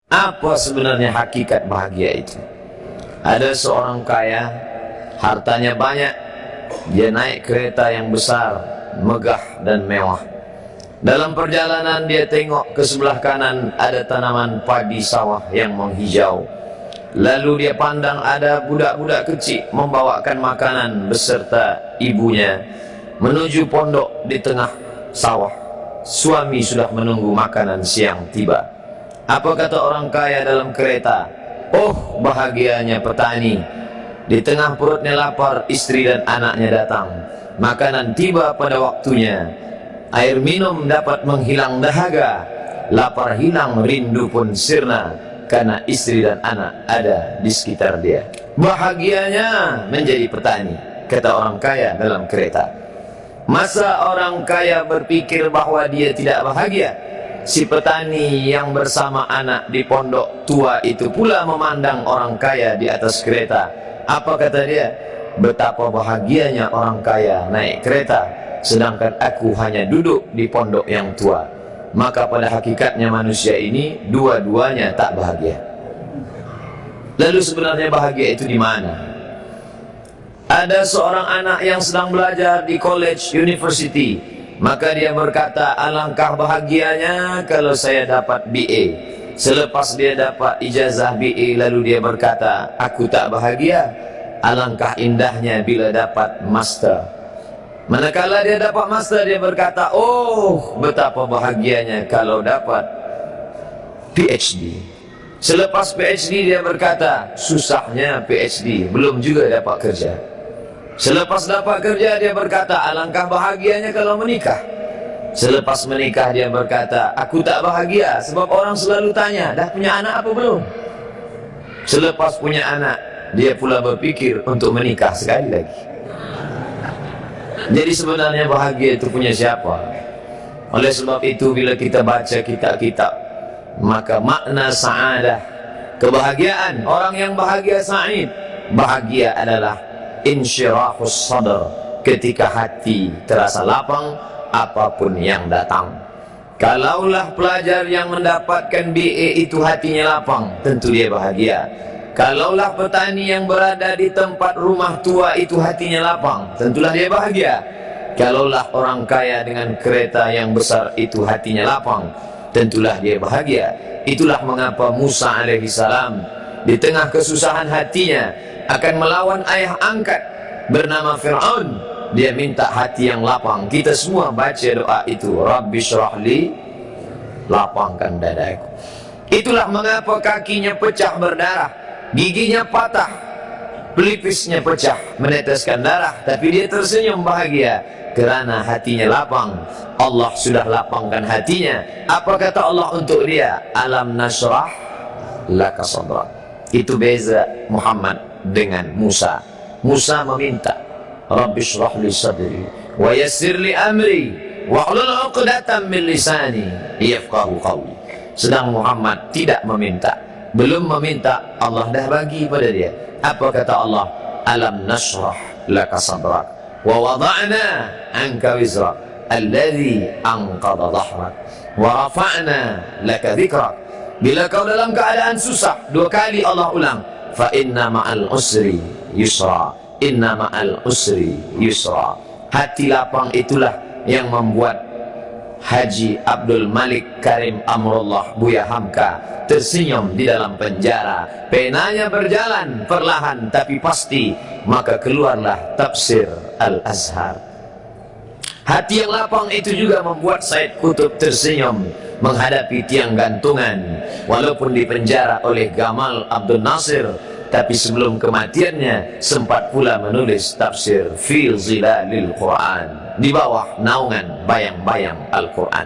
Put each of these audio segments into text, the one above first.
Apa sebenarnya hakikat bahagia itu? Ada seorang kaya, hartanya banyak, dia naik kereta yang besar, megah dan mewah. Dalam perjalanan dia tengok ke sebelah kanan ada tanaman padi sawah yang menghijau. Lalu dia pandang ada budak-budak kecil membawakan makanan beserta ibunya menuju pondok di tengah sawah. Suami sudah menunggu makanan siang tiba. Apa kata orang kaya dalam kereta? Oh, bahagianya petani. Di tengah perutnya lapar, istri dan anaknya datang. Makanan tiba pada waktunya. Air minum dapat menghilang dahaga. Lapar hilang, rindu pun sirna, karena istri dan anak ada di sekitar dia. Bahagianya menjadi petani, kata orang kaya dalam kereta. Masa orang kaya berpikir bahwa dia tidak bahagia? Si petani yang bersama anak di pondok tua itu pula memandang orang kaya di atas kereta. Apa kata dia? Betapa bahagianya orang kaya naik kereta, sedangkan aku hanya duduk di pondok yang tua. Maka pada hakikatnya manusia ini dua-duanya tak bahagia. Lalu sebenarnya bahagia itu di mana? Ada seorang anak yang sedang belajar di college, university. Maka dia berkata, alangkah bahagianya kalau saya dapat BA. Selepas dia dapat ijazah BA, lalu dia berkata, aku tak bahagia. Alangkah indahnya bila dapat master. Manakala dia dapat master, dia berkata, oh, betapa bahagianya kalau dapat PhD. Selepas PhD dia berkata, susahnya PhD, belum juga dapat kerja. Selepas dapat kerja dia berkata, alangkah bahagianya kalau menikah. Selepas menikah dia berkata, aku tak bahagia sebab orang selalu tanya, dah punya anak apa belum? Selepas punya anak, dia pula berpikir untuk menikah sekali lagi. Jadi sebenarnya bahagia itu punya siapa? Oleh sebab itu bila kita baca kitab-kitab, maka makna sa'adah, kebahagiaan, orang yang bahagia sa'id, bahagia adalah insyirahus sadar, ketika hati terasa lapang apapun yang datang. Kalaulah pelajar yang mendapatkan BA itu hatinya lapang, tentu dia bahagia. Kalaulah petani yang berada di tempat rumah tua itu hatinya lapang, tentulah dia bahagia. Kalaulah orang kaya dengan kereta yang besar itu hatinya lapang, tentulah dia bahagia. Itulah mengapa Musa alaihissalam di tengah kesusahan hatinya akan melawan ayah angkat bernama Fir'aun. Dia minta hati yang lapang. Kita semua baca doa itu, Rabbi syrahli, lapangkan dadaku. Itulah mengapa kakinya pecah berdarah, giginya patah, pelipisnya pecah meneteskan darah, tapi dia tersenyum bahagia kerana hatinya lapang. Allah sudah lapangkan hatinya. Apa kata Allah untuk dia? Alam nasrah laka sadrak. Itu beza Muhammad dengan Musa. Musa meminta, Rabbi shrah li sadri wa yassir li amri wahlul 'uqdatam min lisani yafqahu qawli. Sedang Muhammad tidak meminta, belum meminta, Allah dah bagi pada dia. Apa kata Allah? Alam nashrah laka sadrak wa wada'na anka wizrak alladhi anqadha dhahrak wa rafa'na laka dhikrak. Bila kau dalam keadaan susah, dua kali Allah ulang, fa inna ma'al usri yusra, inna ma'al usri yusra. Hati lapang itulah yang membuat Haji Abdul Malik Karim Amrullah Buya Hamka tersenyum di dalam penjara. Penanya berjalan perlahan tapi pasti, maka keluarlah tafsir Al-Azhar. Hati yang lapang itu juga membuat Said Qutb tersenyum menghadapi tiang gantungan, walaupun dipenjara oleh Gamal Abdul Nasir, tapi sebelum kematiannya sempat pula menulis tafsir fi zilalil Quran, di bawah naungan bayang-bayang Al-Quran.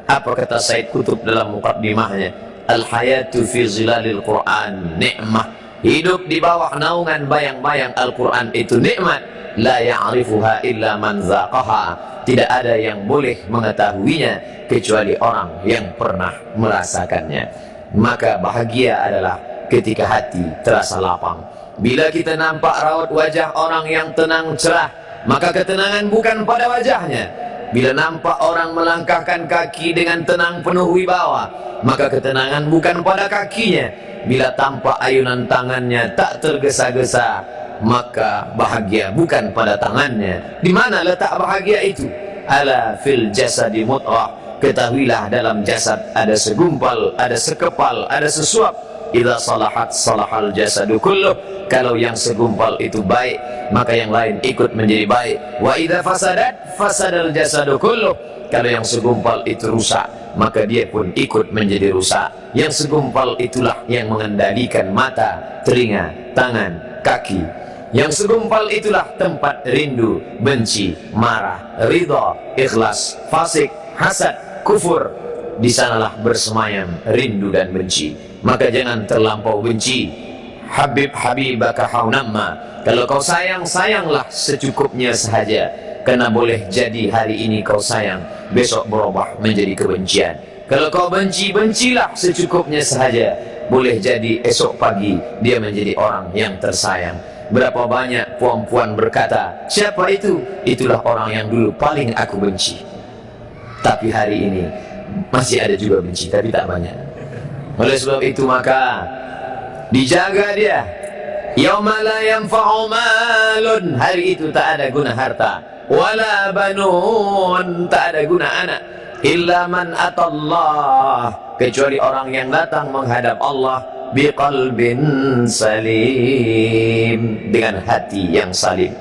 Apa kata Said Qutb dalam muqaddimahnya? Al-hayatu fi zilalil Quran ni'mah. Hidup di bawah naungan bayang-bayang Al-Quran itu nikmat. La ya'rifuha illa man zaqaha. Tidak ada yang boleh mengetahuinya kecuali orang yang pernah merasakannya. Maka bahagia adalah ketika hati terasa lapang. Bila kita nampak raut wajah orang yang tenang cerah, maka ketenangan bukan pada wajahnya. Bila nampak orang melangkahkan kaki dengan tenang penuh wibawa, maka ketenangan bukan pada kakinya. Bila tampak ayunan tangannya tak tergesa-gesa, maka bahagia bukan pada tangannya. Di mana letak bahagia itu? Ala fil jasadi mut'ah. Ketahuilah dalam jasad ada segumpal, ada sekepal, ada sesuap. Idza salahat salahal jasadu kulluh. Kalau yang segumpal itu baik, maka yang lain ikut menjadi baik. Wa idza fasadat fasadal jasadu kulluh. Kalau yang segumpal itu rusak, maka dia pun ikut menjadi rusak. Yang segumpal itulah yang mengendalikan mata, telinga, tangan, kaki. Yang segumpal itulah tempat rindu, benci, marah, ridha, ikhlas, fasik, hasad, kufur. Di sanalah bersemayam rindu dan benci. Maka jangan terlampau benci. Habib habibaka haunamma. Kalau kau sayang, sayanglah secukupnya sahaja. Karena boleh jadi hari ini kau sayang, besok berubah menjadi kebencian. Kalau kau benci, bencilah secukupnya sahaja. Boleh jadi esok pagi dia menjadi orang yang tersayang. Berapa banyak puan-puan berkata, siapa itu? Itulah orang yang dulu paling aku benci. Tapi hari ini masih ada juga benci, tapi tak banyak. Oleh sebab itu maka dijaga dia. Yauma la yanfa'u malun. Hari itu tak ada guna harta, wala banun, tak ada guna anak, illa man atallah, kecuali orang yang datang menghadap Allah biqalbin salim, dengan hati yang salim.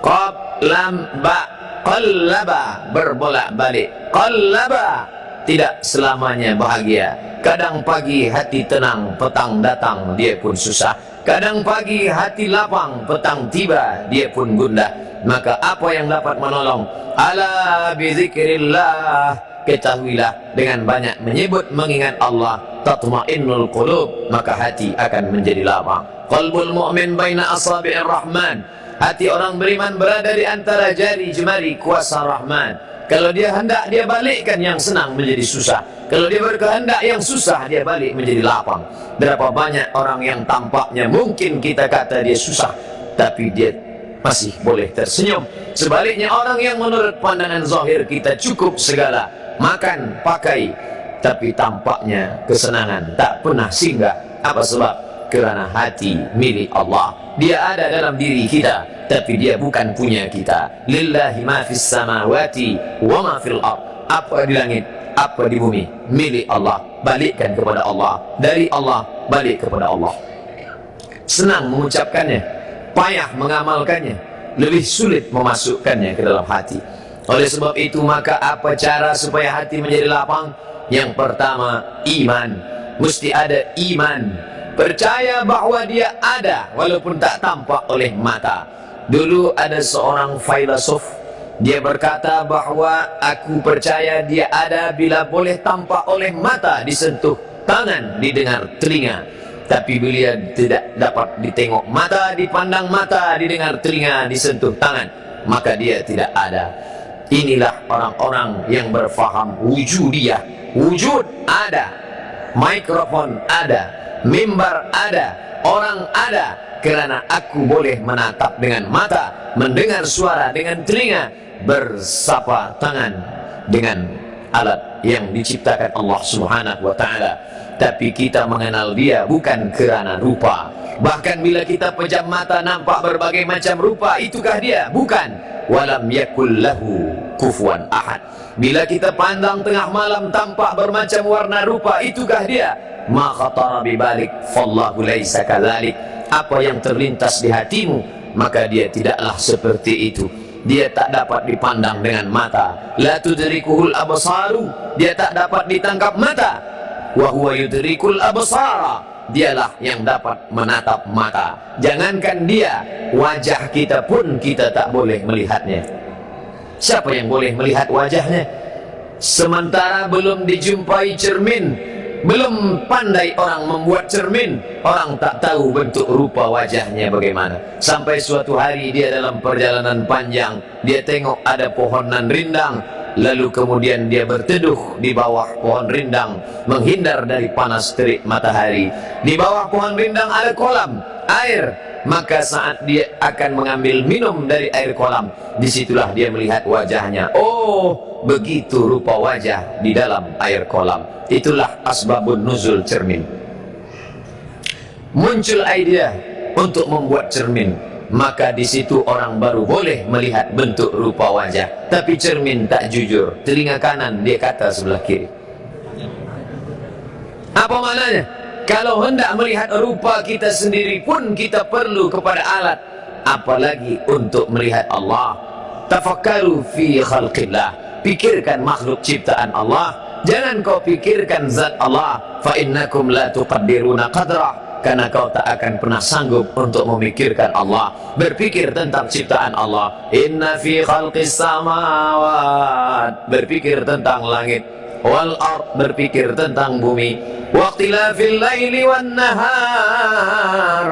Qab lam ba, qallaba, berbolak-balik. Qallaba, tidak selamanya bahagia. Kadang pagi hati tenang, petang datang dia pun susah. Kadang pagi hati lapang, petang tiba dia pun gundah. Maka apa yang dapat menolong? Ala bizikrillah, ketahuilah dengan banyak menyebut mengingat Allah, tatma'innul qulub, maka hati akan menjadi lapang. Qalbul mu'min baina asabi'ir rahman, hati orang beriman berada di antara jari jemari kuasa Rahman. Kalau dia hendak, dia balikkan yang senang menjadi susah. Kalau dia berkehendak yang susah, dia balik menjadi lapang. Berapa banyak orang yang tampaknya mungkin kita kata dia susah, tapi dia masih boleh tersenyum. Sebaliknya orang yang menurut pandangan zahir kita cukup segala, makan, pakai, tapi tampaknya kesenangan tak pernah singgah. Apa sebab? Kerana hati milik Allah. Dia ada dalam diri kita, tapi dia bukan punya kita. Lillahi ma fis samawati wa ma fil ard. Apa di langit, apa di bumi, milik Allah. Balikkan kepada Allah. Dari Allah, balik kepada Allah. Senang mengucapkannya, payah mengamalkannya, lebih sulit memasukkannya ke dalam hati. Oleh sebab itu maka apa cara supaya hati menjadi lapang? Yang pertama, iman. Mesti ada iman. Percaya bahwa dia ada walaupun tak tampak oleh mata. Dulu ada seorang filosof, dia berkata bahwa aku percaya dia ada bila boleh tampak oleh mata, disentuh tangan, didengar telinga. Tapi bila tidak dapat ditengok mata, dipandang mata, didengar telinga, disentuh tangan, maka dia tidak ada. Inilah orang-orang yang berfaham wujudiyah. Wujud ada, mikrofon ada, mimbar ada, orang ada, kerana aku boleh menatap dengan mata, mendengar suara dengan telinga, bersapa tangan dengan alat yang diciptakan Allah Subhanahu wa ta'ala. Tapi kita mengenal dia bukan kerana rupa. Bahkan bila kita pejam mata nampak berbagai macam rupa, itukah dia? Bukan. Walam yakul lahu kufuwan ahad. Bila kita pandang tengah malam tampak bermacam warna rupa, itukah dia? Ma khatara bibalik fallahu laisa kadzalik. Apa yang terlintas di hatimu, maka dia tidaklah seperti itu. Dia tak dapat dipandang dengan mata. La tudrikuhul absaru, dia tak dapat ditangkap mata. Wa huwa yudrikul absara, dialah yang dapat menatap mata. Jangankan dia, wajah kita pun kita tak boleh melihatnya. Siapa yang boleh melihat wajahnya? Sementara belum dijumpai cermin, belum pandai orang membuat cermin, orang tak tahu bentuk rupa wajahnya bagaimana. Sampai suatu hari dia dalam perjalanan panjang, dia tengok ada pohonan rindang, lalu kemudian dia berteduh di bawah pohon rindang, menghindar dari panas terik matahari. Di bawah pohon rindang ada kolam air, maka saat dia akan mengambil minum dari air kolam, disitulah dia melihat wajahnya. Oh, begitu rupa wajah di dalam air kolam. Itulah asbabun nuzul cermin. Muncul ide untuk membuat cermin, maka di situ orang baru boleh melihat bentuk rupa wajah. Tapi cermin tak jujur, telinga kanan dia kata sebelah kiri. Apa maknanya? Kalau hendak melihat rupa kita sendiri pun kita perlu kepada alat, apalagi untuk melihat Allah. Tafakkaru fi khalqillah, pikirkan makhluk ciptaan Allah, jangan kau pikirkan zat Allah. Fa innakum la tuqaddiruna qadrah, karena kau tak akan pernah sanggup untuk memikirkan Allah. Berpikir tentang ciptaan Allah. Inna fi khalqis samawat, berpikir tentang langit, wal ard, berpikir tentang bumi, waqtilafil laili wan nahar,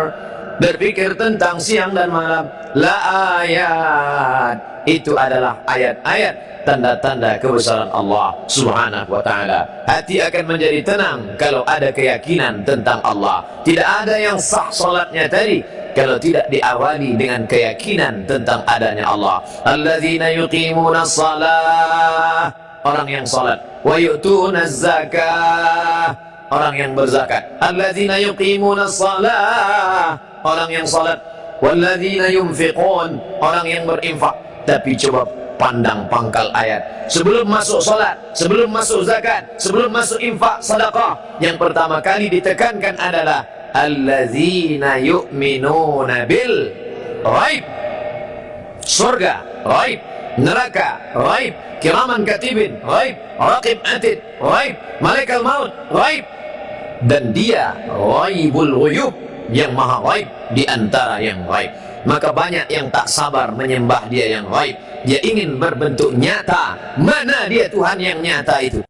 berpikir tentang siang dan malam. La ayat, itu adalah ayat-ayat, tanda-tanda kebesaran Allah subhanahu wa ta'ala. Hati akan menjadi tenang kalau ada keyakinan tentang Allah. Tidak ada yang sah solatnya tadi kalau tidak diawali dengan keyakinan tentang adanya Allah. Alladzina yuqimuna shalah, orang yang salat. Wa yu'tuna zakah, orang yang berzakat. Alladzina yuqimuna shalah, orang yang salat. Walladzina yunfiqun, orang yang berinfak. Tapi coba pandang pangkal ayat. Sebelum masuk salat, sebelum masuk zakat, sebelum masuk infak, sedekah, yang pertama kali ditekankan adalah alladzina yu'minuna bil ghaib. Surga ghaib, neraka ghaib, kiraman katibin ghaib, raqib atid ghaib, malaikat maut ghaib. Dan dia ghaibul ghuyub, yang maha ghaib di antara yang ghaib. Maka banyak yang tak sabar menyembah dia yang ghaib. Dia ingin berbentuk nyata. Mana dia Tuhan yang nyata itu?